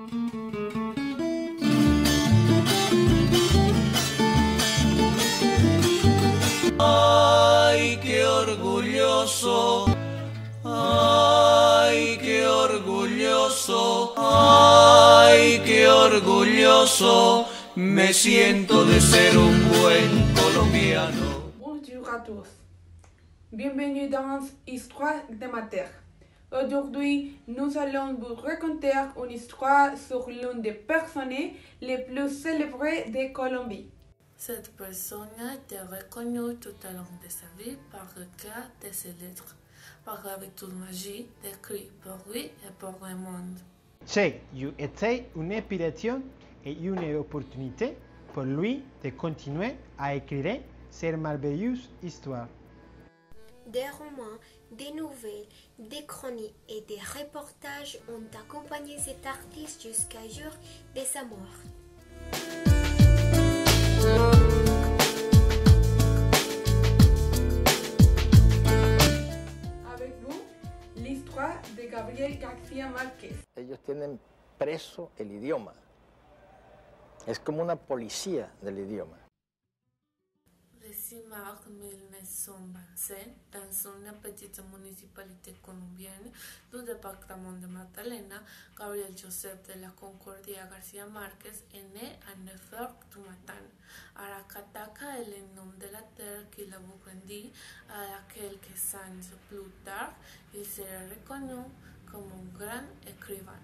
Ay, qué orgulloso, ay, qué orgulloso, ay, qué orgulloso me siento de ser un buen colombiano. Bonjour à tous, bienvenue dans Histoire de ma terre. Aujourd'hui, nous allons vous raconter une histoire sur l'une des personnes les plus célèbres de Colombie. Cette personne était reconnue tout au long de sa vie par le cas de ses lettres, par la virtude magie décrite pour lui et pour le monde. C'est été une inspiration et une opportunité pour lui de continuer à écrire cette merveilleuse histoire. Des romans, des nouvelles, des chroniques et des reportages ont accompagné cet artiste jusqu'à jour de sa mort. Avec vous, l'histoire de Gabriel García Márquez. Ellos tienen preso el idioma. Es como una policía del idioma. Le 6 mars 1927, dans une petite municipalité colombienne du département de Magdalena, Gabriel Joseph de la Concordia García Márquez est né à 9h du matin. Aracataca est le nom de la terre qu'il a grandi, à quelques années plus tard, il sera reconnu comme un grand écrivain.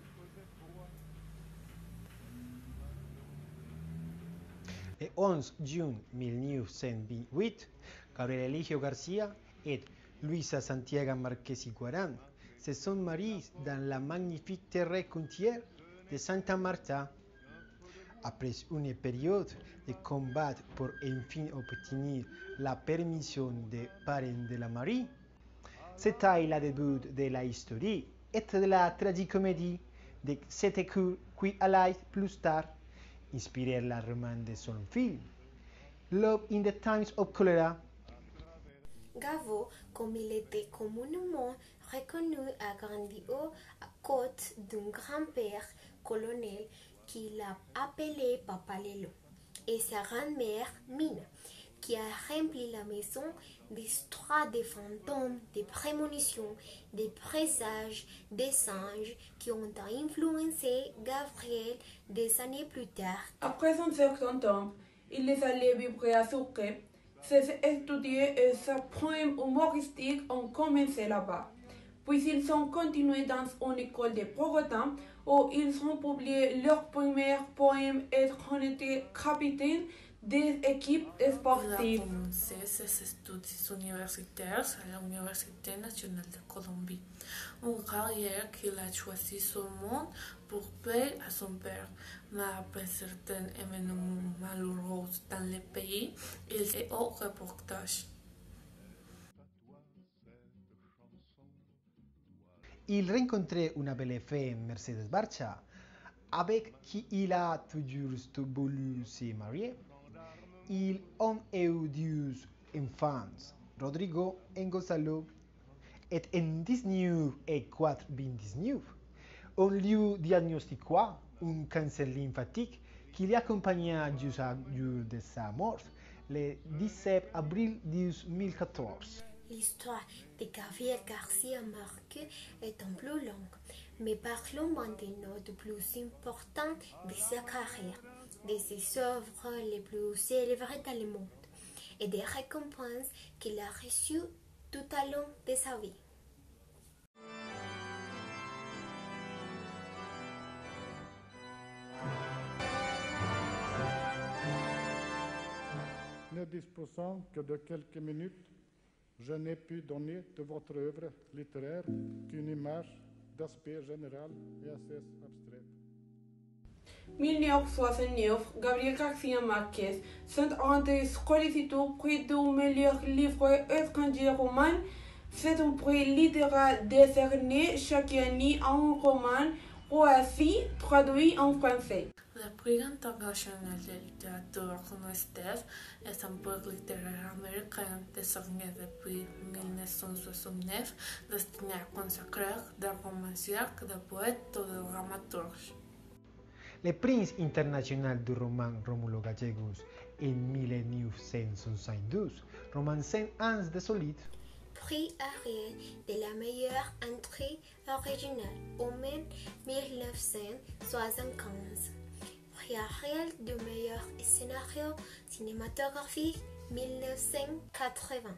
Le 11 juin 1928, Gabriel Eligio García et Luisa Santiago Márquez y Guarán se sont mariés dans la magnifique terre côtière de Santa Marta. Après une période de combat pour enfin obtenir la permission des parents de la mariée, c'était le début de la histoire et de la tragicomédie de cet écrit qui allait plus tard inspirer la roman de son film, Love in the Times of Cholera. Gavo, comme il était communément reconnu, a grandi à côté d'un grand-père colonel qu'il a appelé Papa Lelo, et sa grand-mère Mina, qui a rempli la maison d'histoires de fantômes, de prémonitions, des présages, des singes qui ont influencé Gabriel des années plus tard. Après un certain temps, il est allé vivre à Sucre. Ses études et ses poèmes humoristiques ont commencé là-bas. Puis ils ont continué dans une école de Bogotá où ils ont publié leurs premiers poèmes et ont été capitaines des équipes sportives. Il a commencé ses études universitaires à l'Université nationale de Colombie, une carrière qu'il a choisie seulement pour plaire à son père. Mais après certains événements malheureux dans le pays, il est au reportage. Il rencontrait une belle femme, Mercedes Barcha, avec qui il a toujours voulu se marier. Ils ont eu 2 enfants, Rodrigo et Gonzalo, et en 1929, on lui diagnostiqua un cancer lymphatique qui l'accompagna jusqu'à jour de sa mort, le 17 avril 2014. L'histoire de Gabriel García Márquez est un peu longue, mais parlons maintenant du plus important de sa carrière, de ses œuvres les plus célèbres dans le monde et des récompenses qu'il a reçues tout au long de sa vie. Ne disposant que de quelques minutes, je n'ai pu donner de votre œuvre littéraire qu'une image d'aspect général et assez abstraite. 1969, Gabriel García Márquez s'est rendu sollicité prix du meilleur livre étranger roman. C'est un prix littéraire décerné chaque année à un roman aussi traduit en français. Le prix international de littérature Nostef est un prix littéraire américain décerné depuis 1969 destiné à consacrer des romanciers, des poètes ou des dramaturges. Le prince international du roman Rómulo Gallegos en 1972, roman 100 ans de solide. Prix Ariel de la meilleure entrée originale au 1975. Prix Ariel du meilleur scénario cinématographique 1980.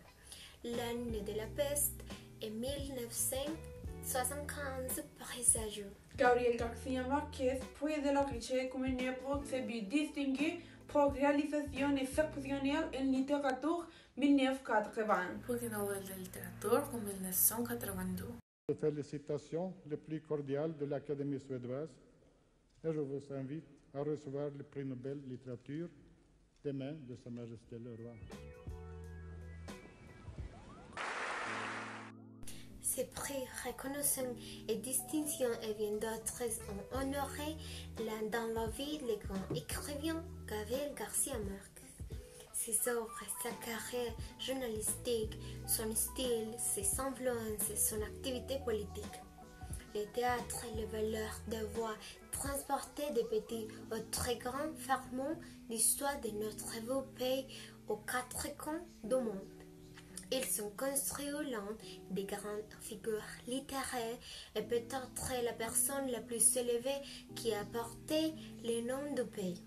L'année de la peste et 1975 présage. Gabriel García Márquez fue de la Richelieu comme un héros se vit distingué pour réalisation exceptionnelle en littérature 1980. Prix Nobel de littérature en 1982. Félicitations les plus cordiales de l'Académie suédoise et je vous invite à recevoir le prix Nobel de littérature des mains de Sa Majesté le Roi. Ces prix reconnaissent et distinctions et bien d'autres ont honoré dans la vie le grand écrivain Gabriel García Márquez. Ses œuvres, sa carrière journalistique, son style, ses influences et son activité politique. Le théâtre et les valeurs de voix transportées des petits au très grands fragments d'histoire de notre beau pays aux quatre coins du monde. Ils sont construits l'un des grandes figures littéraires et peut-être la personne la plus élevée qui a porté le nom du pays.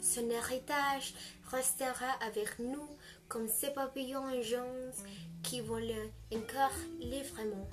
Son héritage restera avec nous comme ces papillons jaunes qui volent encore librement.